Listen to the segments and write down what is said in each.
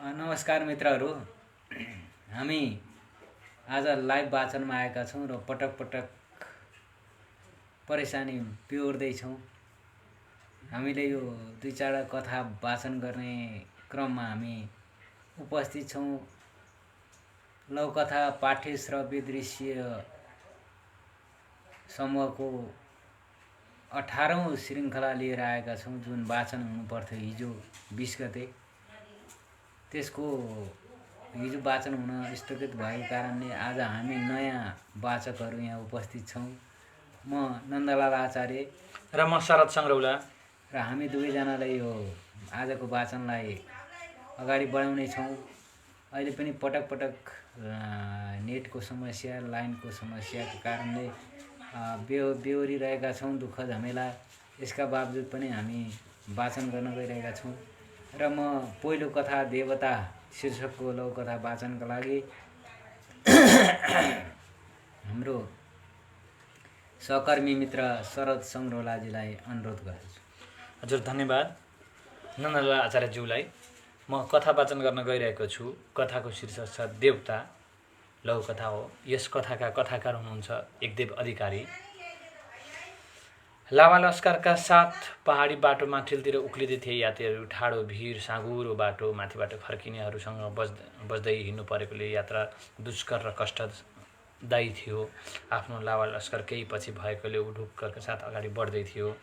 नमस्कार मित्रहरू, हामी आज लाइभ वाचनमा आएका छौँ र पटक पटक परेशानी बिहोर्दैछौँ। हामीले यो दुई चारवटा कथा वाचन गर्ने क्रममा हामी उपस्थित छौँ। लौकथा पाठ्य श्रव्य दृश्य समूहको 18औं श्रृङ्खला लिएर आएका छौँ, जुन वाचन हुनुपर्थ्यो हिजो 20 गते। त्यसको हिजो वाचन हुन स्थगित भएको कारणले आज हामी नयाँ वाचकहरू यहाँ उपस्थित छौँ। म नन्दलाल आचार्य र म शरद सङ्ग्रौला र हामी दुवैजनाले यो आजको वाचनलाई अगाडि बढाउने छौँ। अहिले पनि पटक पटक नेटको समस्या, लाइनको समस्याको कारणले बेहोरिरहेका छौँ, दुःख झमेला। यसका बावजुद पनि हामी वाचन गर्न गइरहेका छौँ र म पहिलो कथा देवता शीर्षकको लौकथा वाचनका लागि हाम्रो सहकर्मी मित्र शरद सङ्ग्रौलाजीलाई अनुरोध गर्दछु। हजुर, धन्यवाद नन्दलाल आचार्यज्यूलाई। म कथा वाचन गर्न गइरहेको छु। कथाको शीर्षक छ देवता, लौकथा हो। यस कथाका कथाकार हुनुहुन्छ एकदेव अधिकारी। लावा लस्करका साथ पहाडी बाटो माथिल्तिर उक्लिँदै थिए यात्रीहरू। ठाडो भिर, साँघुरो बाटो, माथिबाट फर्किनेहरूसँग बस्दै हिँड्नु परेकोले यात्रा दुष्कर र कष्टदायी थियो। आफ्नो लावा लस्कर केही पछि भएकोले ऊ ढुक्करका साथ अगाडि बढ्दै थियो।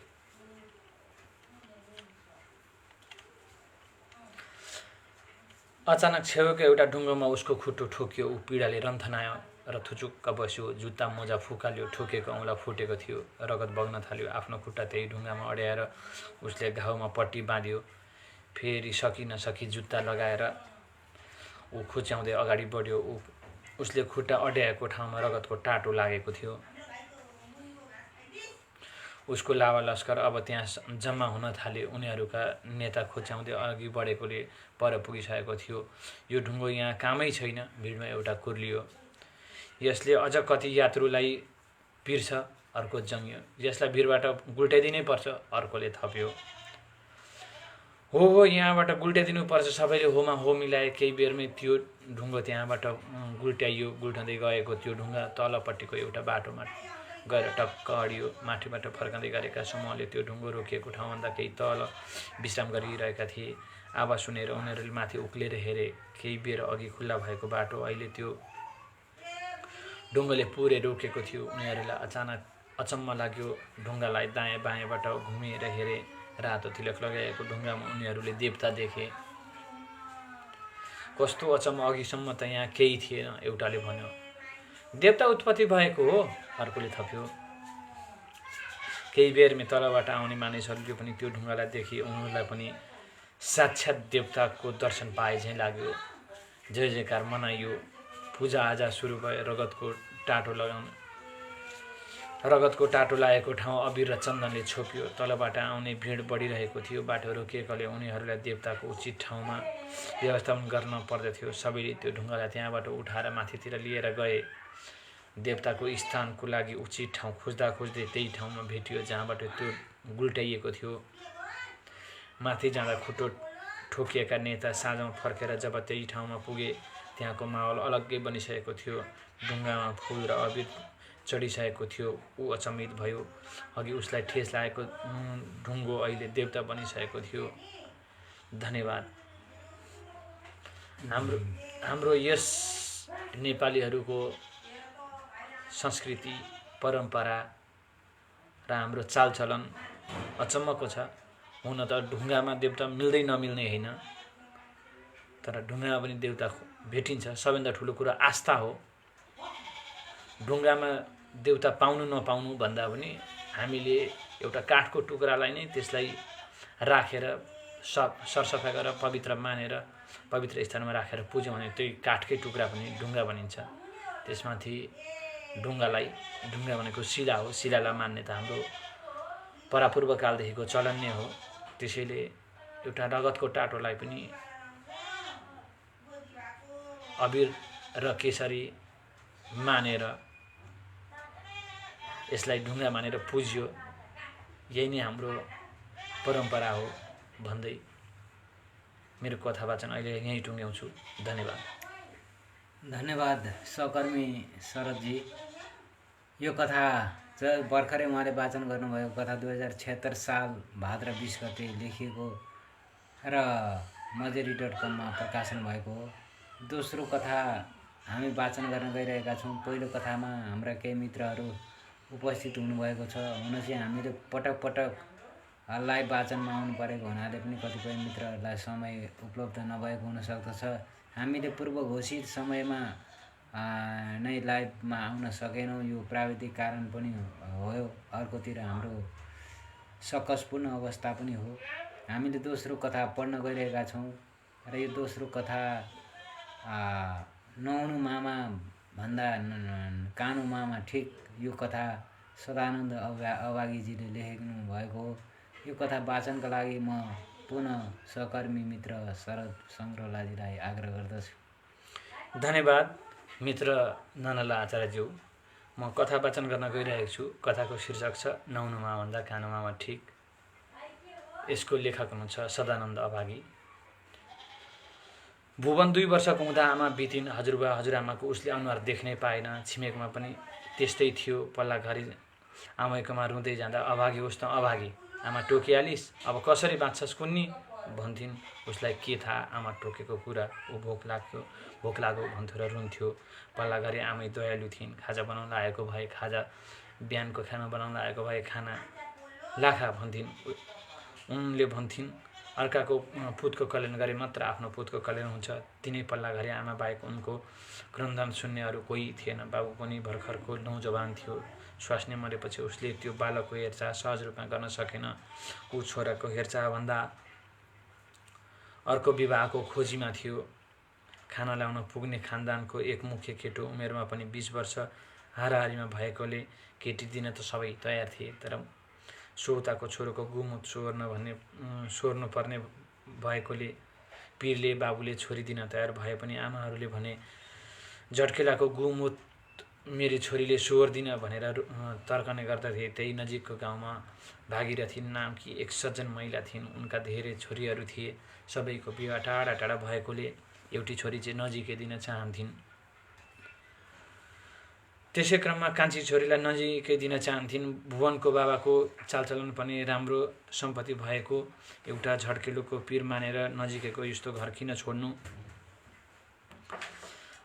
अचानक छेउको एउटा ढुङ्गोमा उसको खुट्टो ठोकियो। ऊ पीडाले रन्थनायो र थुचुक्क बस्यो। जुत्ता मोजा फुकाल्यो, ठोकेको औँला फुटेको थियो, रगत बग्न थाल्यो। आफ्नो खुट्टा त्यही ढुङ्गामा अड्याएर उसले घाउमा पट्टी बाँध्यो। फेरि सकि नसकी जुत्ता लगाएर ऊ खुच्याउँदै अगाडि बढ्यो। उसले खुट्टा अड्याएको ठाउँमा रगतको टाटो लागेको थियो। उसको लावा लस्कर अब त्यहाँ जम्मा हुन थाले। उनीहरूका नेता खुच्याउँदै अघि बढेकोले पर पुगिसकेको थियो। यो ढुङ्गो यहाँ कामै छैन, भिडमा एउटा कुर्लियो। यसले अझ कति यात्रुलाई पिर्छ, अर्को जङ्ग्यो। यसलाई भिडबाट गुल्टाइदिनै पर्छ, अर्कोले थप्यो। हो, यहाँबाट गुल्टाइदिनु पर्छ, सबैले होमा हो मिलाए। केही बेरमै त्यो ढुङ्गो त्यहाँबाट गुल्ट्याइयो। गुल्टाउँदै गएको त्यो ढुङ्गा तलपट्टिको एउटा बाटोमा गएर टक्क अडियो। माथिबाट फर्कँदै गरेका समूहले त्यो ढुङ्गो रोकिएको ठाउँभन्दा केही तल विश्राम गरिरहेका थिए। आवाज सुनेर उनीहरूले माथि उक्लेर हेरे। केही बेर अघि खुल्ला भएको बाटो अहिले त्यो ढुङ्गोले पुरै रोकेको थियो। उनीहरूलाई अचानक अचम्म लाग्यो। ढुङ्गालाई दायाँ बायाँबाट घुमेर हेरे। रातो तिलक लगाएको ढुङ्गामा उनीहरूले देवता देखे। कस्तो अचम्म, अघिसम्म त यहाँ केही थिएन, एउटाले भन्यो। देवता उत्पत्ति भएको हो, अर्कोले थप्यो। केही बेरमै तलबाट आउने मानिसहरूले पनि त्यो ढुङ्गालाई देखि उनीहरूलाई पनि साक्षात् देवताको दर्शन पाए झैँ लाग्यो। जय जयकार मनाइयो। पूजाआजा सुरु भयो। रगतको टाटो लागेको ठाउँ अबिर र चन्दनले छोपियो। तलबाट आउने भिड बढिरहेको थियो। बाटो रोकिएकोले उनीहरूलाई देवताको उचित ठाउँमा व्यवस्थापन गर्न पर्दथ्यो। सबैले त्यो ढुङ्गालाई त्यहाँबाट उठाएर माथितिर लिएर गए। देवताको स्थानको लागि उचित ठाउँ खोज्दा खोज्दै त्यही ठाउँमा भेटियो जहाँबाट त्यो गुल्टाइएको थियो। माथि जाँदा खुट्टो ठोकिएका नेता साँझमा फर्केर जब त्यही ठाउँमा पुगे, त्यहाँको माहौल अलग्गै बनिसकेको थियो। ढुङ्गामा फुल र अबिर चढिसकेको थियो। ऊ अचम्मित भयो। अघि उसलाई ठेस लागेको ढुङ्गो अहिले देवता बनिसकेको थियो। धन्यवाद। हाम्रो यस नेपालीहरूको संस्कृति, परम्परा र हाम्रो चालचलन अचम्मको छ। हुन त ढुङ्गामा देवता मिल्दै नमिल्ने होइन, तर ढुङ्गामा पनि देवता भेटिन्छ। सबैभन्दा ठुलो कुरा आस्था हो। ढुङ्गामा देवता पाउनु नपाउनु भन्दा पनि हामीले एउटा काठको टुक्रालाई नै त्यसलाई राखेर सरसफाइ गरेर पवित्र मानेर पवित्र स्थानमा राखेर पुज्यौँ भने त्यही काठकै टुक्रा पनि ढुङ्गा बनिन्छ। त्यसमाथि ढुङ्गा भनेको शिला हो। शिलालाई मान्ने त हाम्रो परापूर्वकालदेखिको चलन नै हो। त्यसैले एउटा रगतको टाटोलाई पनि अबिर र केसरी मानेर यसलाई ढुङ्गा मानेर पुज्यो। यही नै हाम्रो परम्परा हो भन्दै मेरो कथा वाचन अहिले यहीँ टुङ्ग्याउँछु। धन्यवाद। धन्यवाद सहकर्मी शरदजी। यो कथा चाहिँ भर्खरै उहाँले वाचन गर्नुभएको कथा 2076 साल भाद्र 20 गते लेखिएको र मजेरी.com मा प्रकाशन भएको हो। दोस्रो कथा हामी वाचन गर्न गइरहेका छौँ। पहिलो कथामा हाम्रा केही मित्रहरू उपस्थित हुनुभएको छ। हुन चाहिँ हामीले पटक पटक लाइभ वाचनमा आउनु परेको हुनाले पनि कतिपय मित्रहरूलाई समय उपलब्ध नभएको हुन सक्दछ। हामीले पूर्व घोषित समयमा नै लाइभमा आउन सकेनौँ। यो प्राविधिक कारण पनि हो। अर्कोतिर हाम्रो सकसपूर्ण अवस्था पनि हो। हामीले दोस्रो कथा पढ्न गइरहेका छौँ र यो दोस्रो कथा नहुनु मामा भन्दा कानु मामा ठिक। यो कथा सदानन्द अभागीजीले लेख्नु भएको हो। यो कथा वाचनका लागि म पुनः सहकर्मी मित्र शरद सङ्ग्रौलाजीलाई आग्रह गर्दछु। धन्यवाद मित्र ननला आचार्यज्यू। म कथा वाचन गर्न गइरहेको छु। कथाको शीर्षक छ नहुनुमा भन्दा कानुमामा ठिक। यसको लेखक हुनुहुन्छ सदानन्द अभागी। भुवन 2 वर्षको हुँदा आमा बितिन्। हजुरबा हजुरआमाको उसले अनुहार देख्नै पाएन। छिमेकमा पनि त्यस्तै थियो। पल्ला घरि आमैकोमा रुँदै जाँदा अभागी होस् त अभागी, आमा टोकिहालिस्, अब कसरी बाँच्छस् कुन्नी भन्थिन्। उसलाई के थाहा आमा टोकेको कुरा। ऊ भोक लाग्यो भन्थ्यो र रुन्थ्यो। पल्ला घरि आमै दयालु थिइन्। खाजा बनाउन आएको भए खाजा, बिहानको खाना बनाउन आएको भए खाना लाखा भन्थिन्। उनले भन्थिन् अर्काको पुतको कल्याण गरे मात्र आफ्नो पुतको कल्याण हुन्छ। तिनै पल्ला घरि आमा बाहेक उनको क्रन्दन सुन्ने अरू कोही थिएन। बाबु पनि भर्खरको नौजवान थियो। स्वास्नी मरेपछि उसले त्यो बालकको हेरचाह सहज रूपमा गर्न सकेन। ऊ छोराको हेरचाहभन्दा अर्को विवाहको खोजीमा थियो। खाना ल्याउन पुग्ने खानदानको एकमुखे केटो, उमेरमा पनि 20 वर्ष हाराहारीमा भएकोले केटी दिन त सबै तयार थिए। तर सोताको छोरोको गुमुत सोर्नु पर्ने भएकोले पीरले बाबुले छोरी दिन तयार भए पनि आमाहरूले भने झट्केलाको गुमुत मेरी छोरीले सोहोर्दिन भनेर तर्कने गर्दथे। त्यही नजिकको गाउँमा भागीरथी नामकी एक सज्जन महिला थिइन्। उनका धेरै छोरीहरू थिए। सबैको विवाह टाढा टाढा भएकोले एउटी छोरी चाहिँ नजिकै दिन चाहन्थिन्। त्यसै क्रममा कान्छी छोरीलाई नजिकै दिन चाहन्थिन्। भुवनको बाबाको चालचलन पनि राम्रो सम्पत्ति भएको एउटा झड्केलुको पीर मानेर नजिकैको यस्तो घर किन छोड्नु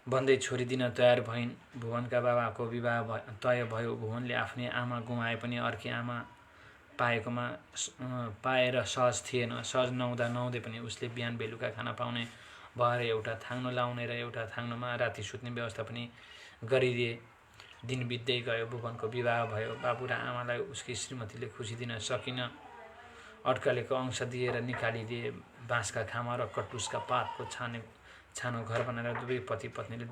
भन्दै छोरी दिन तयार भइन्। भुवनका बाबाको विवाह तय भयो। भुवनले आफ्नै आमा गुमाए पनि अर्की आमा पाएर सहज थिएन। सहज नहुँदै पनि उसले बिहान बेलुका खाना पाउने भएर एउटा थाङ्नो लाउने र एउटा थाङ्नोमा राति सुत्ने व्यवस्था पनि गरिदिए। दिन बित्दै गयो। भुवनको विवाह भयो। बाबु र आमालाई उसकी श्रीमतीले खुसी दिन सकिन। अड्कलेको अंश दिएर निकालिदिए। बाँसका खामा र कटुसका पातको छानो घर बनाएर दुवै पति पत्नीले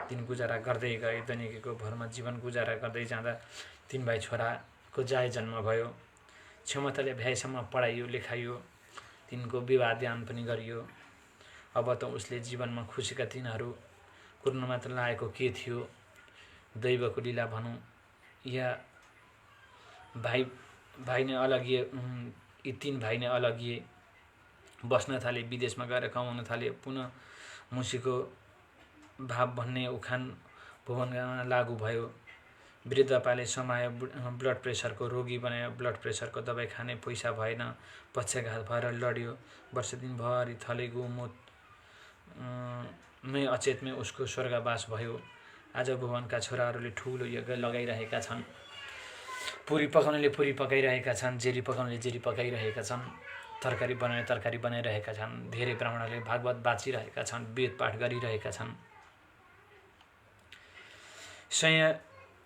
दिन गुजारा गर्दै गए। दैनिकीको भरमा जीवन गुजारा गर्दै जाँदा 3 भाइ छोराको जाय जन्म भयो। क्षमताले भ्याएसम्म पढाइयो लेखाइयो। तिनको विवाह ध्यान पनि गरियो। अब त उसले जीवनमा खुसीका दिनहरू कुर्न मात्र लागेको के थियो। दैवको लीला भनौँ या भाइ नै अलगिए। यी 3 भाइ नै अलगिए, बस्न थाले, विदेशमा गएर कमाउन थाले। पुनः मुसीको भाव भन्ने उखान भुवनमा लागू भयो। वृद्धपाले समायो। ब्लड प्रेसरको रोगी बनायो। ब्लड प्रेसरको दबाई खाने पैसा भएन। पक्षाघात भएर लड्यो। वर्ष दिनभरि थले गुमुत मै अचेतमै उसको स्वर्गवास भयो। आज भुवनका छोराहरूले ठुलो यज्ञ लगाइरहेका छन्। पुरी पकाउनेले पुरी पकाइरहेका छन्। जेरी पकाउनेले जेरी पकाइरहेका छन्। तरकारी बनाउने तरकारी बनाइरहेका छन्। धेरै ब्राह्मणहरूले भागवत बाँचिरहेका छन्। वेद पाठ गरिरहेका छन्।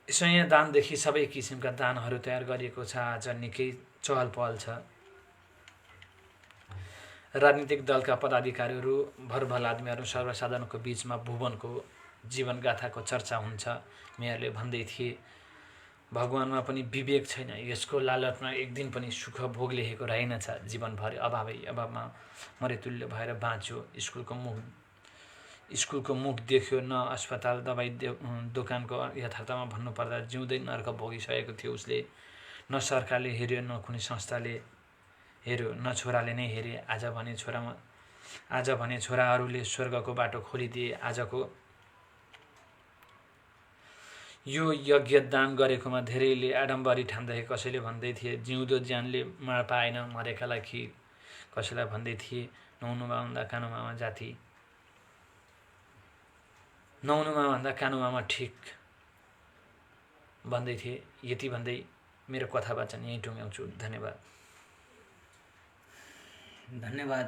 सय दानदेखि सबै किसिमका दानहरू तयार गरिएको छ। आज निकै चहल पहल छ। राजनीतिक दलका पदाधिकारीहरू, भरभल आदमीहरू, सर्वसाधारणको बीचमा भुवनको जीवनगाथाको चर्चा हुन्छ। मेयरले भन्दै थिए भगवानमा पनि विवेक छैन। यसको लालचमा एक दिन पनि सुख भोग लेखेको रहेनछ। जीवनभरि अभावमा मरेतुल्य भएर बाँच्यो। स्कुलको मुख देख्यो न अस्पताल दबाई दोकानको। यथार्थमा भन्नुपर्दा जिउँदै नर्क भोगिसकेको थियो उसले। न सरकारले हेऱ्यो न कुनै संस्थाले हेऱ्यो न छोराले नै हेरे। आज भने आज भने छोराहरूले स्वर्गको बाटो खोलिदिए। आजको यो यज्ञ दान गरेकोमा धेरैले आडम्बरी ठान्दै कसैले भन्दै थिए जिउँदो ज्यानले माड पाएन, मरेकालाई खिर। कसैलाई भन्दै थिए नुहाउनुमा भन्दा कानुमामा जाति, नुहाउनुमा भन्दा कानुमामा ठिक भन्दै थिए। यति भन्दै मेरो कथा वाचन यहीँ टुङ्ग्याउँछु। धन्यवाद। धन्यवाद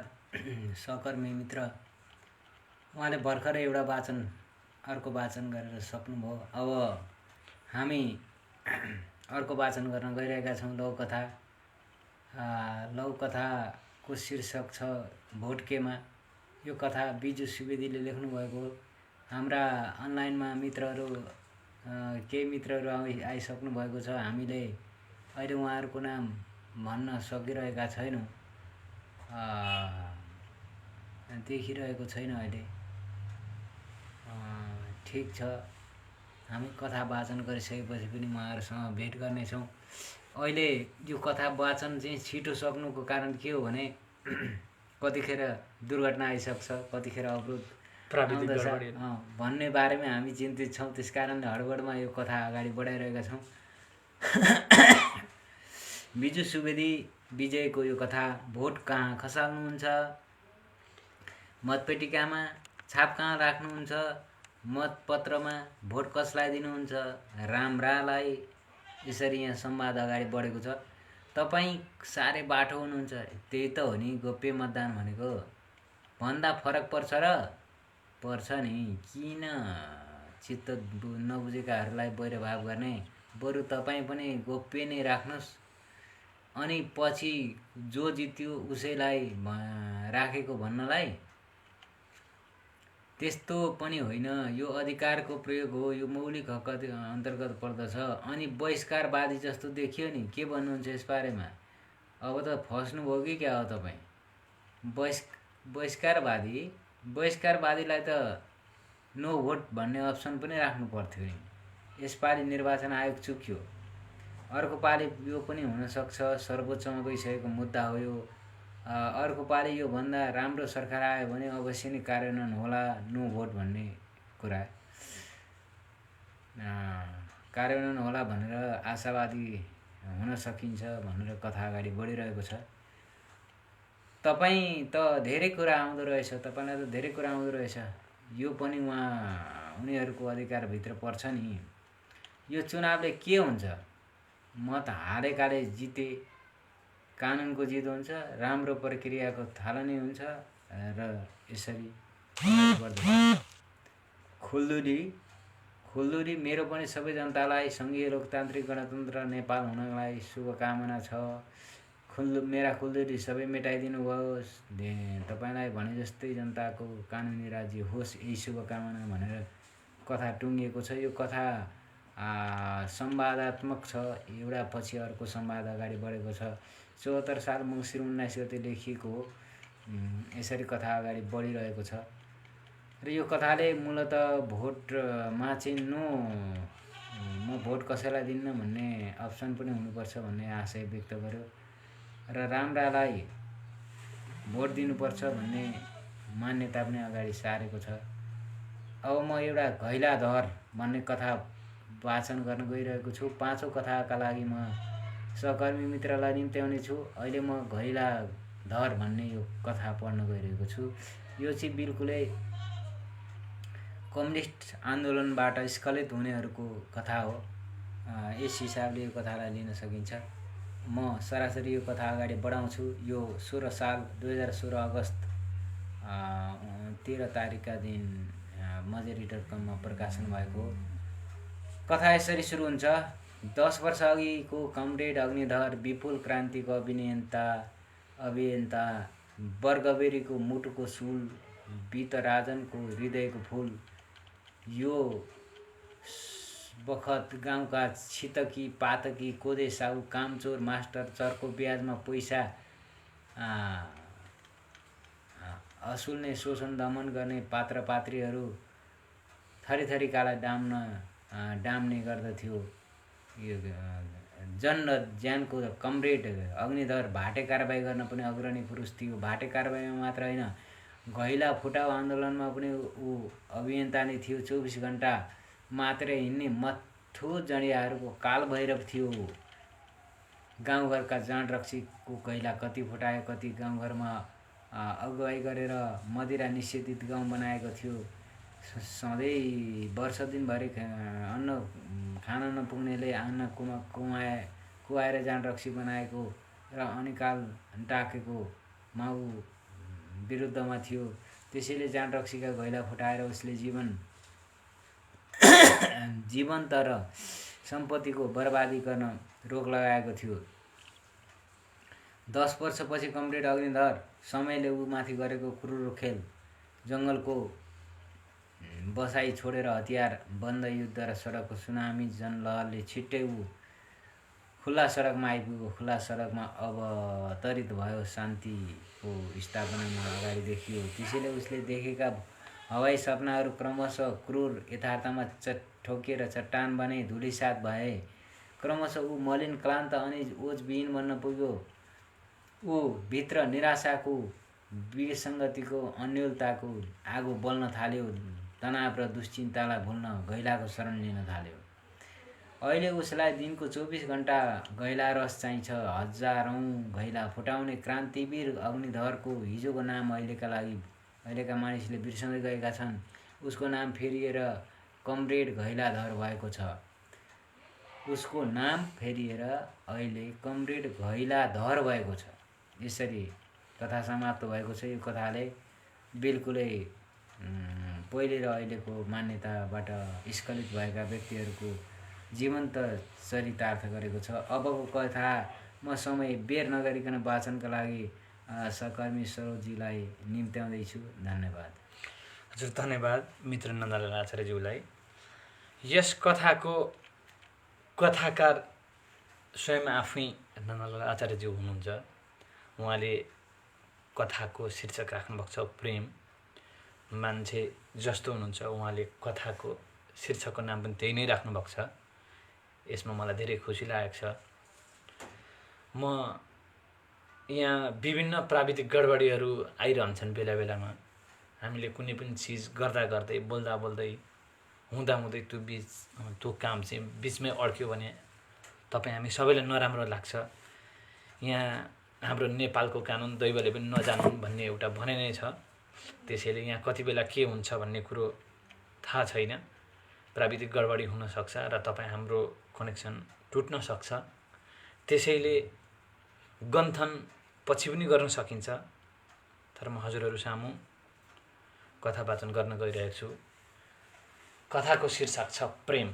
सहकर्मी मित्र। उहाँले भर्खरै एउटा वाचन अर्को वाचन गरेर सक्नुभयो। अब हामी अर्को वाचन गर्न गइरहेका छौँ लघुकथा। लघुकथाको शीर्षक छ भोटकेमा। यो कथा बिजु सुवेदीले लेख्नुभएको हो। हाम्रा अनलाइनमा मित्रहरू केही मित्रहरू आइसक्नु भएको छ। हामीले अहिले उहाँहरूको नाम भन्न सकिरहेका छैनौँ, देखिरहेको छैन अहिले। ठिक छ, हामी कथा वाचन गरिसकेपछि पनि उहाँहरूसँग भेट गर्नेछौँ। अहिले यो कथा वाचन चाहिँ छिटो सक्नुको कारण के हो भने कतिखेर दुर्घटना आइसक्छ, कतिखेर अवरोध आउँदछ भन्ने बारेमा हामी चिन्तित छौँ। त्यस कारणले हडबडमा यो कथा अगाडि बढाइरहेका छौँ। बिजु सुवेदी विजयको यो कथा। भोट कहाँ खसाल्नुहुन्छ, मतपेटिकामा छाप कहाँ राख्नुहुन्छ, मतपत्रमा भोट कसलाई दिनुहुन्छ, राम्रालाई। यसरी यहाँ संवाद अगाडि बढेको छ। तपाईँ साह्रै बाठो हुनुहुन्छ, त्यही त हो नि गोप्य मतदान भनेको भन्दा फरक पर्छ र पर्छ नि। किन चित्त नबुझेकाहरूलाई वैरभाव गर्ने, बरु तपाईँ पनि गोप्य नै राख्नुहोस्। अनि पछि जो जित्यो उसैलाई राखेको भन्नलाई त्यस्तो पनि होइन। यो अधिकारको प्रयोग हो, यो मौलिक हक अन्तर्गत पर्दछ। अनि बहिष्कारवादी जस्तो देखियो नि, के भन्नुहुन्छ यस बारेमा? अब त फस्नुभयो कि क्या हो तपाईँ? बहिष्कारवादीलाई त नो भोट भन्ने अप्सन पनि राख्नु पर्थ्यो नि। यसपालि निर्वाचन आयोग चुक्यो। अर्को पालि यो पनि हुनसक्छ, सर्वोच्चमा गइसकेको मुद्दा हो यो। अर्को पालि यो भन्दा राम्रो सरकार आयो भने अवश्य नै कार्यान्वयन होला नो भोट भन्ने कुरा। कार्यान्वयन होला भनेर आशावादी हुन सकिन्छ भनेर कथा अगाडि बढिरहेको छ। तपाईँ त धेरै कुरा आउँदो रहेछ, तपाईँलाई त धेरै कुरा आउँदो रहेछ। यो पनि उनीहरूको अधिकारभित्र पर्छ नि। यो चुनावले के हुन्छ? मत हालेकाले जिते, कानुनको जित हुन्छ, राम्रो प्रक्रियाको थालनी हुन्छ र यसरी खुल्दुली मेरो पनि सबै जनतालाई सङ्घीय लोकतान्त्रिक गणतन्त्र नेपाल हुनलाई शुभकामना छ। मेरा खुल्दुली सबै मेटाइदिनु होस्, तपाईँलाई भने जस्तै जनताको कानुनी राज्य होस्, यही शुभकामना भनेर कथा टुङ्गिएको छ। यो कथा संवादात्मक छ, एउटा पछि अर्को संवाद अगाडि बढेको छ। 74 साल मङ्सिर 19 गते लेखिएको हो। यसरी कथा अगाडि बढिरहेको छ र यो कथाले मूलत भोटमा चाहिँ म भोट कसैलाई दिन्न भन्ने अप्सन पनि हुनुपर्छ भन्ने आशय व्यक्त गर्यो र राम्रालाई भोट दिनुपर्छ भन्ने मान्यता पनि अगाडि सारेको छ। अब म एउटा घैलाधर भन्ने कथा वाचन गर्न गइरहेको छु। पाँचौं कथाका लागि म सहकर्मी मित्रलाई निम्त्याउने छु। अहिले म घैलाधर भन्ने यो कथा पढ्न गइरहेको छु। यो चाहिँ बिल्कुलै कम्युनिस्ट आन्दोलनबाट स्खलित हुनेहरूको कथा हो। यस हिसाबले यो कथालाई लिन सकिन्छ। म सरासरी यो कथा अगाडि बढाउँछु। यो 2016 अगस्त 13 तारिकका दिन मजेरी.com प्रकाशन भएको हो। कथा यसरी सुरु हुन्छ। 10 वर्ष अघिको कमरेड अग्निधर विपुल क्रान्तिको अभियन्ता वर्गबेरीको मुटुको सुल, वितराजनको हृदयको फूल। यो बखत गाउँका छितकी पातकी कोदे साहु कामचोर मास्टर चर्को ब्याजमा पैसा असुल्ने शोषण दमन गर्ने पात्र पात्रीहरू थरीथरीकालाई डाम्ने गर्दथ्यो। यो ज्यानको कमरेड अग्निधर भाटे कारबाही गर्न पनि अग्रणी पुरुष थियो। भाटे कारबाहीमा मात्र होइन, घैला फुटाउ आन्दोलनमा पनि ऊ अभियन्ता नै थियो। 24 घण्टा मात्रै हिँड्ने मत्थु जडियाहरूको कालभैरव थियो। गाउँघरका जाँड रक्सीको घैला कति फुटायो, कति गाउँघरमा अगुवाई गरेर मदिरा निषेधित गाउँ बनाएको थियो। सधैँ वर्ष दिनभरि अन्न खान नपुग्नेले अन्न कुवाएर जाँड रक्सी बनाएको र अनिकाल टाकेको माउ विरुद्धमा थियो। त्यसैले जाँड रक्सीका घैला फुटाएर उसले जीवन तर सम्पत्तिको बर्बादी गर्न रोक लगाएको थियो। 10 वर्षपछि कमरेड अग्निधर समयले ऊ माथि गरेको क्रूर खेल, जङ्गलको बसाई छोडेर हतियार बन्द युद्ध र सडकको सुनामी जनलहरले छिट्टै ऊ खुल्ला सडकमा आइपुग्यो। खुल्ला सडकमा अवतरित भयो, शान्तिको स्थापनामा अगाडि देखियो। त्यसैले उसले देखेका हवाई सपनाहरू क्रमशः क्रूर यथार्थमा ठोकिएर चट्टान बने, धुलिसात भए। क्रमशः ऊ मलिन, क्लान्त अनि ओजविहीन बन्न पुग्यो। ऊ भित्र निराशाको, विसङ्गतिको, अन्योलताको आगो बल्न थाल्यो। तनाव र दुश्चिन्तालाई भुल्न घैलाको शरण लिन थाल्यो। अहिले उसलाई दिनको 24 घण्टा घैला रस चाहिन्छ। हजारौँ घैला फुटाउने क्रान्तिवीर अग्निधरको हिजोको नाम अहिलेका मानिसले बिर्सँदै गएका छन्। उसको नाम फेरिएर कमरेड घैलाधर भएको छ। उसको नाम फेरिएर अहिले कमरेड घैलाधर भएको छ। यसरी कथा समाप्त भएको छ। यो कथाले बिल्कुलै पहिले र अहिलेको मान्यताबाट स्खलित भएका व्यक्तिहरूको जीवन्त चरितार्थ गरेको छ। अबको कथा म समय बेर नगरिकन वाचनका लागि सहकर्मी सरोजीलाई निम्त्याउँदैछु। धन्यवाद। हजुर, धन्यवाद मित्र नन्दलाल आचार्यज्यूलाई। यस कथाको कथाकार स्वयं आफै नन्दलाल आचार्यज्यू हुनुहुन्छ। उहाँले कथाको शीर्षक राख्नुभएको छ प्रेम। मान्छे जस्तो हुनुहुन्छ उहाँले कथाको शीर्षकको नाम पनि त्यही नै राख्नुभएको छ। यसमा मलाई धेरै खुसी लागेको छ। म यहाँ विभिन्न प्राविधिक गडबडीहरू आइरहन्छन् बेला बेलामा। हामीले कुनै पनि चिज गर्दा गर्दै, बोल्दा बोल्दै, हुँदा हुँदै त्यो काम चाहिँ बिचमै अड्क्यो भने तपाईँ हामी सबैलाई नराम्रो लाग्छ। यहाँ हाम्रो नेपालको कानुन दैवले पनि नजानुन् भन्ने एउटा भनाइ नै छ। त्यसैले यहाँ कति बेला के हुन्छ भन्ने कुरो थाहा छैन। प्राविधिक गडबडी हुनसक्छ र तपाईँ हाम्रो कनेक्सन टुट्न सक्छ। त्यसैले गन्थन पछि पनि गर्न सकिन्छ। तर म हजुरहरू सामु कथा वाचन गर्न गइरहेको छु। कथाको शीर्षक छ प्रेम।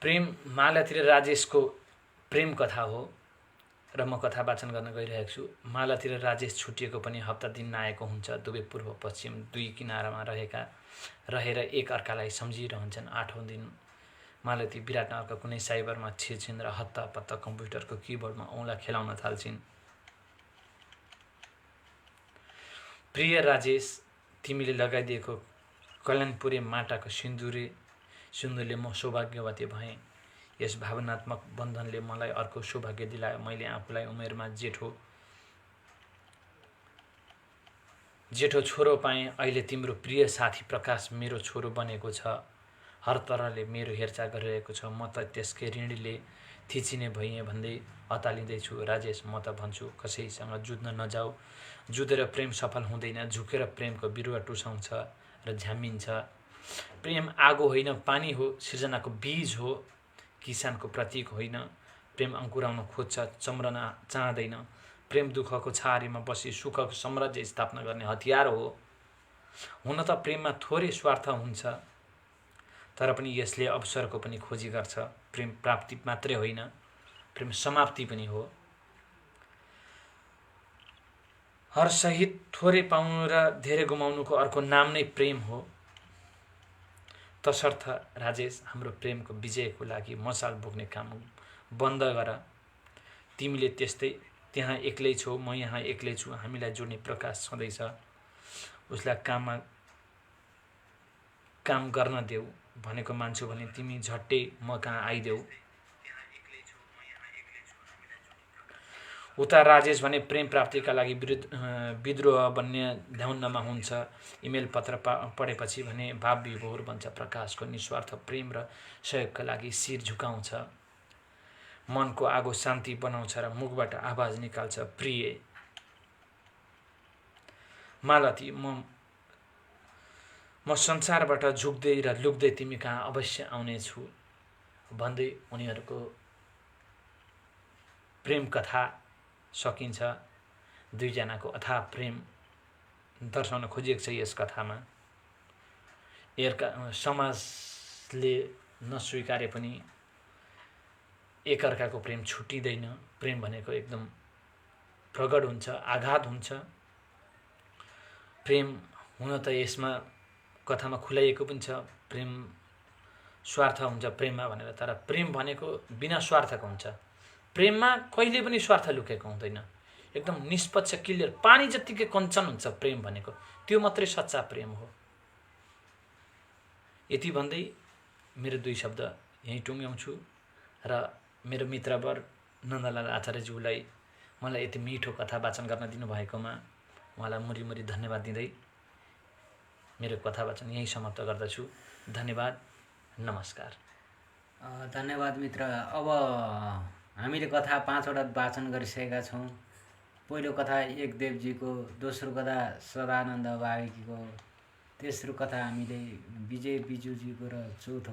प्रेम मालातिर राजेशको प्रेम कथा हो र म कथा वाचन गर्न गइरहेको छु। मालातिर राजेश छुटिएको पनि हप्ता दिन नआएको हुन्छ। दुवै पूर्व पश्चिम दुई किनारामा रहेर एक अर्कालाई सम्झिरहन्छन्। 8औं दिन मालती विराटनगरका कुनै साइबरमा छिर्छिन् र हत्तापत्त कम्प्युटरको किबोर्डमा औँला खेलाउन थाल्छिन्। प्रिय राजेश, तिमीले लगाइदिएको कल्याणपुरे माटाको सिन्दुरले म सौभाग्यवती भएँ। यस भावनात्मक बन्धनले मलाई अर्को सौभाग्य दिलायो। मैले आफूलाई उमेरमा जेठो छोरो पाएँ। अहिले तिम्रो प्रिय साथी प्रकाश मेरो छोरो बनेको छ। हर तरहले मेरो हेरचाह गरिरहेको छ। म त त्यसकै ऋणीले थिचिने भइएँ भन्दै अतालिँदैछु। राजेश, म त भन्छु कसैसँग जुझ्न नजाऊ। जुधेर प्रेम सफल हुँदैन। झुकेर प्रेमको बिरुवा टुसाउँछ र झ्याम्मिन्छ। प्रेम आगो होइन, पानी हो, सृजनाको बीज हो, किसानको प्रतीक होइन। प्रेम अङ्कुराउन खोज्छ, चम्रन चाहँदैन। प्रेम दुःखको छाहारीमा बसी सुखको साम्राज्य स्थापना गर्ने हतियार हो। हुन त प्रेममा थोरै स्वार्थ हुन्छ, तर पनि यसले अवसरको पनि खोजी गर्छ। प्रेम प्राप्ति मात्रै होइन, प्रेम समाप्ति पनि हो। हर सहित थोरै पाउनु र धेरै गुमाउनुको अर्को नाम नै प्रेम हो। तसर्थ राजेश, हाम्रो प्रेमको विजयको लागि मसाल बोक्ने काम बन्द गर। तिमीले त्यहाँ एक्लै छौ, म यहाँ एक्लै छु। हामीलाई जोड्ने प्रकाश छँदैछ। उसलाई काम गर्न देऊ भनेको मान्छु भने तिमी झट्टै म कहाँ आइदेऊ। उता राजेश भने प्रेम प्राप्तिका लागि विद्रोह बन्ने ध्याउनमा हुन्छ। इमेल पत्र पढेपछि भने भाव विभोर बन्छ। प्रकाशको निस्वार्थ प्रेम र सहयोगका लागि शिर झुकाउँछ। मनको आगो शान्ति बनाउँछ र मुखबाट आवाज निकाल्छ प्रिय। मालती म संसारबाट झुक्दै र लुक्दै तिमी कहाँ अवश्य आउनेछु भन्दै उनीहरूको प्रेम कथा सकिन्छ। दुईजनाको अथाह प्रेम दर्शाउन खोजिएको छ यस कथामा। समाजले नस्वीकारे पनि एकअर्काको प्रेम छुटिँदैन। प्रेम भनेको एकदम प्रगट हुन्छ, आघात हुन्छ। प्रेम हुन त यसमा कथामा खुलाइएको पनि छ, प्रेम स्वार्थ हुन्छ प्रेममा भनेर। तर प्रेम भनेको बिना स्वार्थको हुन्छ। प्रेममा कहिले पनि स्वार्थ लुकेको हुँदैन। एकदम निष्पक्ष क्लियर पानी जत्तिकै कञ्चन हुन्छ प्रेम भनेको। त्यो मात्रै सच्चा प्रेम हो। यति भन्दै मेरो दुई शब्द यहीँ टुङ्ग्याउँछु र मेरो मित्रवर नन्दलाल आचार्यज्यूलाई मलाई यति मिठो कथा वाचन गर्न दिनुभएकोमा उहाँलाई मुरी मुरी धन्यवाद दिँदै मेरो कथा वाचन यहीँ समाप्त गर्दछु। धन्यवाद, नमस्कार। धन्यवाद मित्र। अब हामीले कथा 5 वटा वाचन गरिसकेका छौँ। पहिलो कथा एकदेवजीको, दोस्रो कथा सदानन्द बाविकीको, तेस्रो कथा हामीले विजय बिजुजीको र चौथो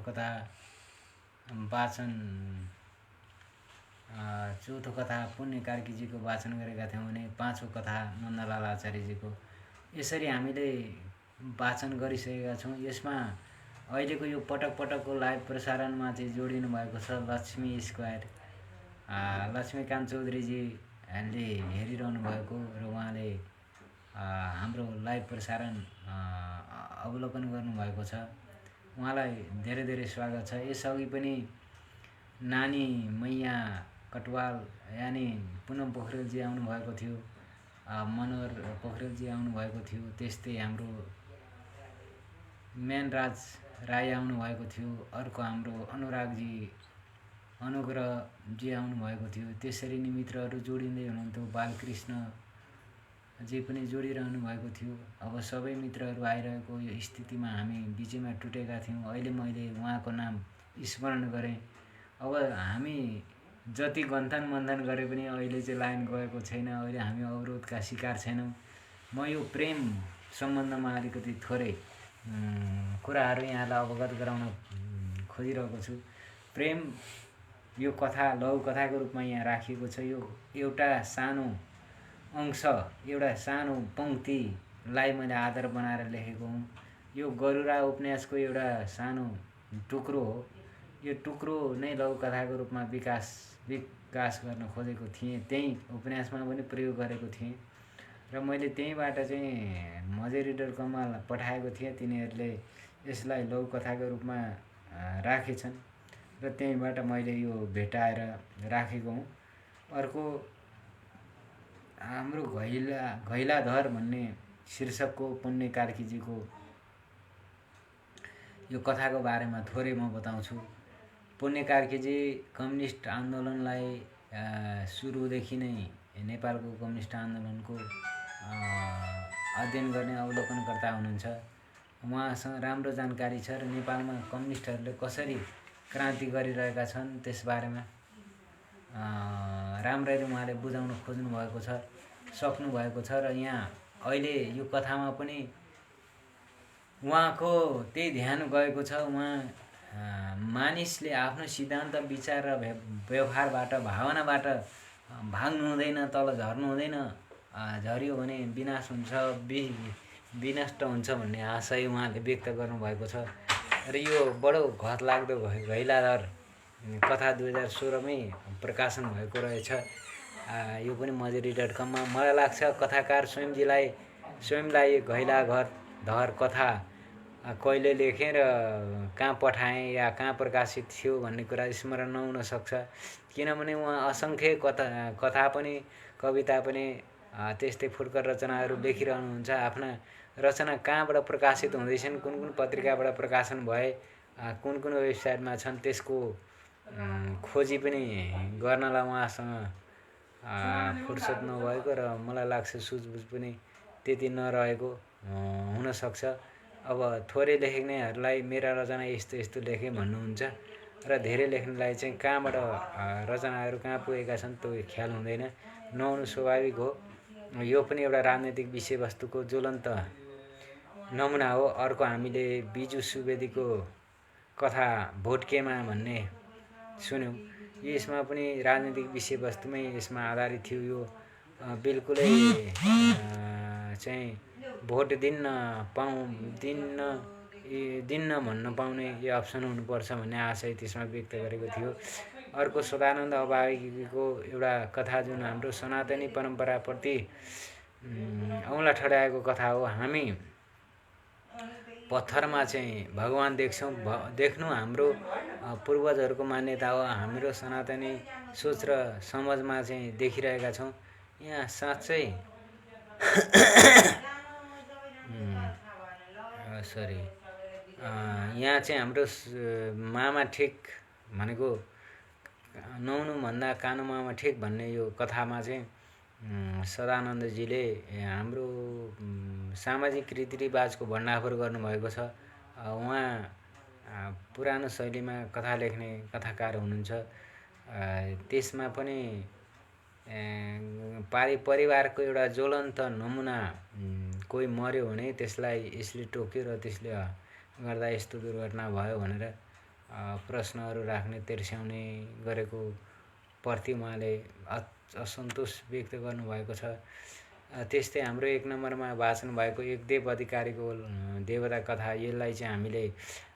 कथा पुण्य कार्कीजीको वाचन गरेका थियौँ भने पाँचौँ कथा नन्दलाल आचार्यजीको। यसरी हामीले वाचन गरिसकेका छौँ। यसमा अहिलेको यो पटक पटकको लाइभ प्रसारणमा चाहिँ जोडिनु भएको छ लक्ष्मी स्क्वायर, लक्ष्मीकान्त चौधरीजीले हेरिरहनु भएको र उहाँले हाम्रो लाइभ प्रसारण अवलोकन गर्नुभएको छ। उहाँलाई धेरै धेरै स्वागत छ। यसअघि पनि नानी मैया कटवाल यानि पुनम पोखरेलजी आउनुभएको थियो, मनोहर पोखरेलजी आउनुभएको थियो, त्यस्तै हाम्रो मेनराज राई आउनुभएको थियो, अर्को हाम्रो अनुग्रहजी आउनुभएको थियो। त्यसरी नै मित्रहरू जोडिँदै हुनुहुन्थ्यो, बालकृष्णजी पनि जोडिरहनु भएको थियो। अब सबै मित्रहरू आइरहेको यो स्थितिमा हामी बिचैमा टुटेका थियौँ। अहिले मैले उहाँको नाम स्मरण गरेँ। अब हामी जति गन्थन मन्थन गरे पनि अहिले चाहिँ लाइन गएको छैन। अहिले हामी अवरोधका शिकार छैनौँ। म यो प्रेम सम्बन्धमा अलिकति थोरै कुराहरू यहाँलाई अवगत गराउन खोजिरहेको छु। प्रेम यो कथा लघु कथाको रूपमा यहाँ राखिएको छ। यो एउटा सानो अंश, एउटा सानो पंक्तिलाई मैले आधार बनाएर लेखेको हुँ। यो गरुडा उपन्यासको एउटा सानो टुक्रो हो। यो टुक्रो नै लघु कथाको रूपमा विकास गर्न खोजेको थिएँ। त्यही उपन्यासमा पनि प्रयोग गरेको थिएँ र मैले त्यहीँबाट चाहिँ मजेरिडर.com पठाएको थिएँ। तिनीहरूले यसलाई लघु कथाको रूपमा राखेछन् र त्यहीँबाट मैले यो भेटाएर राखेको हुँ। अर्को हाम्रो घैलाधर भन्ने शीर्षकको पुण्य कार्कीजीको यो कथाको बारेमा थोरै म बताउँछु। पुण्य कार्कीजी कम्युनिस्ट आन्दोलनलाई सुरुदेखि नै नेपालको कम्युनिस्ट आन्दोलनको अध्ययन गर्ने अवलोकनकर्ता हुनुहुन्छ। उहाँसँग राम्रो जानकारी छ र नेपालमा कम्युनिस्टहरूले कसरी क्रान्ति गरिरहेका छन् त्यसबारेमा राम्ररी उहाँले बुझाउन सक्नु भएको छ र यहाँ अहिले यो कथामा पनि उहाँको त्यही ध्यान गएको छ। उहाँ मानिसले आफ्नो सिद्धान्त, विचार र व्यवहारबाट, भावनाबाट भाग्नु हुँदैन, तल झर्नु हुँदैन। झर्यो भने विनाश हुन्छ, विनष्ट हुन्छ भन्ने आशय उहाँले व्यक्त गर्नुभएको छ। र यो बडो घतलाग्दो घैलाधर कथा 2016मै प्रकाशन भएको रहेछ। यो पनि मजेरी.com मा। मलाई लाग्छ कथाकार स्वयंलाई घैलाधर कथा कहिले लेखेँ र कहाँ पठाएँ या कहाँ प्रकाशित थियो भन्ने कुरा स्मरण नहुन सक्छ। किनभने उहाँ असङ्ख्य कथा पनि कविता पनि त्यस्तै फुटकर रचनाहरू लेखिरहनुहुन्छ। आफ्ना रचना कहाँबाट प्रकाशित हुँदैछन्, कुन पत्रिकाबाट प्रकाशन भए, कुन वेबसाइटमा छन्, त्यसको खोजी पनि गर्नलाई उहाँसँग फुर्सद नभएको र मलाई लाग्छ सुझबुझ पनि त्यति नरहेको हुनसक्छ। अब थोरै लेख्नेहरूलाई मेरा रचना यस्तो यस्तो लेखेँ भन्नुहुन्छ र धेरै लेख्नेलाई चाहिँ कहाँबाट रचनाहरू कहाँ पुगेका छन् त्यो ख्याल हुँदैन, नहुनु स्वाभाविक हो। यो पनि एउटा राजनैतिक विषयवस्तुको ज्वलन्त नमुना हो। अर्को हामीले बिजु सुवेदीको कथा भोट केमा भन्ने सुन्यौँ, यसमा पनि राजनीतिक विषयवस्तुमै यसमा आधारित थियो। यो बिल्कुलै चाहिँ भोट दिन्न भन्न पाउने यो अप्सन हुनुपर्छ भन्ने आशय त्यसमा व्यक्त गरेको थियो। अर्को सदानन्द अभागीको एउटा कथा जुन हाम्रो सनातनी परम्पराप्रति औँला ठड्याएको कथा हो। हामी पत्थरमा चाहिँ भगवान देख्छौँ, देख्नु हाम्रो पूर्वजहरूको मान्यता हो। हाम्रो सनातनी सोच र समझमा चाहिँ देखिरहेका छौँ। यहाँ साँच्चै यहाँ चाहिँ हाम्रो मामा ठिक भनेको नहुनुभन्दा कानो मामा ठिक भन्ने यो कथामा चाहिँ सदानन्दजीले हाम्रो सामाजिक रीतिरिवाजको भण्डाफोर गर्नुभएको छ। उहाँ पुरानो शैलीमा कथा लेख्ने कथाकार हुनुहुन्छ। त्यसमा पनि परिवारको एउटा ज्वलन्त नमुना कोही मर्यो भने त्यसलाई यसले टोक्यो र त्यसले गर्दा यस्तो दुर्घटना भयो भनेर प्रश्नहरू राख्ने तेर्स्याउने गरेको प्रति उहाँले असन्तोष व्यक्त गर्नुभएको छ। त्यस्तै हाम्रो 1 नम्बरमा वाचन भएको एक देव अधिकारीको देवता कथा, यसलाई चाहिँ हामीले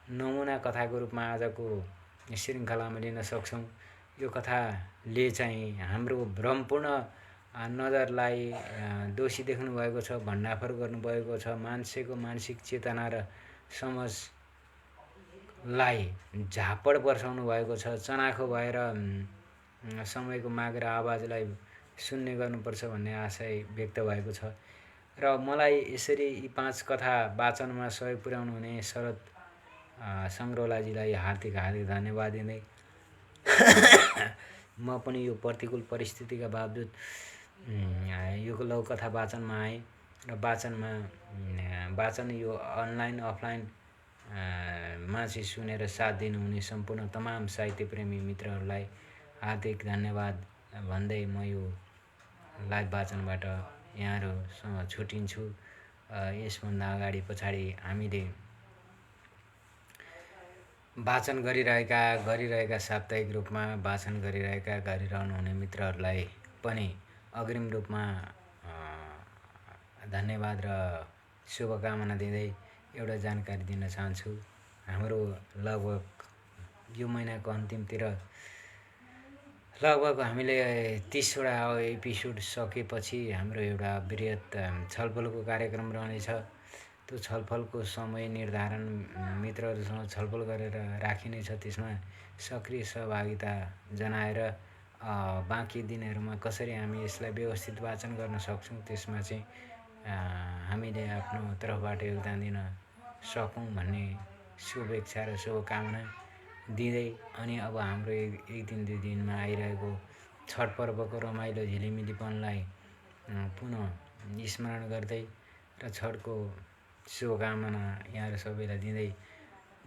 नमुना कथाको रूपमा आजको श्रृङ्खलामा लिन सक्छौँ। यो कथाले चाहिँ हाम्रो भ्रमपूर्ण नजरलाई दोषी देख्नु भएको छ, भण्डाफोर गर्नुभएको छ, मान्छेको मानसिक चेतना र समझलाई झापड बर्साउनु भएको छ। चनाखो भएर समयको माग र आवाजलाई सुन्ने गर्नुपर्छ भन्ने आशय व्यक्त भएको छ। र मलाई यसरी यी 5 कथा वाचनमा सहयोग पुर्याउनु हुने शरद सङ्ग्रौलाजीलाई हार्दिक धन्यवाद दिँदै म पनि यो प्रतिकूल परिस्थितिका बावजुद यो लघुकथा वाचनमा आएँ र वाचन यो अनलाइन अफलाइन मा चाहिँ सुनेर साथ दिनुहुने सम्पूर्ण तमाम साहित्यप्रेमी मित्रहरूलाई हार्दिक धन्यवाद भन्दै म यो लाइभ वाचनबाट यहाँहरूसँग छुटिन्छु। यसभन्दा अगाडि पछाडि हामीले वाचन गरिरहेका साप्ताहिक रूपमा वाचन गरिरहनुहुने मित्रहरूलाई पनि अग्रिम रूपमा धन्यवाद र शुभकामना दिँदै एउटा जानकारी दिन चाहन्छु। हाम्रो लगभग यो महिनाको अन्तिमतिर लगभग हामीले 30 वटा एपिसोड सकेपछि हाम्रो एउटा बृहत छलफलको कार्यक्रम रहनेछ। त्यो छलफलको समय निर्धारण मित्रहरूसँग छलफल गरेर राखिनेछ। त्यसमा सक्रिय सहभागिता जनाएर बाँकी दिनहरूमा कसरी हामी यसलाई व्यवस्थित वाचन गर्न सक्छौँ त्यसमा चाहिँ हामीले आफ्नो तर्फबाट योगदान दिन सकौँ भन्ने शुभेच्छा र शुभकामना दिँदै अनि अब हाम्रो एक दिन 2 दिनमा आइरहेको छठ पर्वको रमाइलो झिलिमिलीपनलाई पुनः स्मरण गर्दै र छठको शुभकामना यहाँहरू सबैलाई दिँदै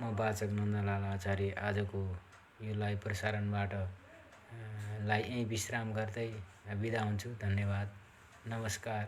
म वाचक नन्दलाल आचार्य आजको यो लाइभ प्रसारणबाट यहीँ विश्राम गर्दै बिदा हुन्छु। धन्यवाद, नमस्कार।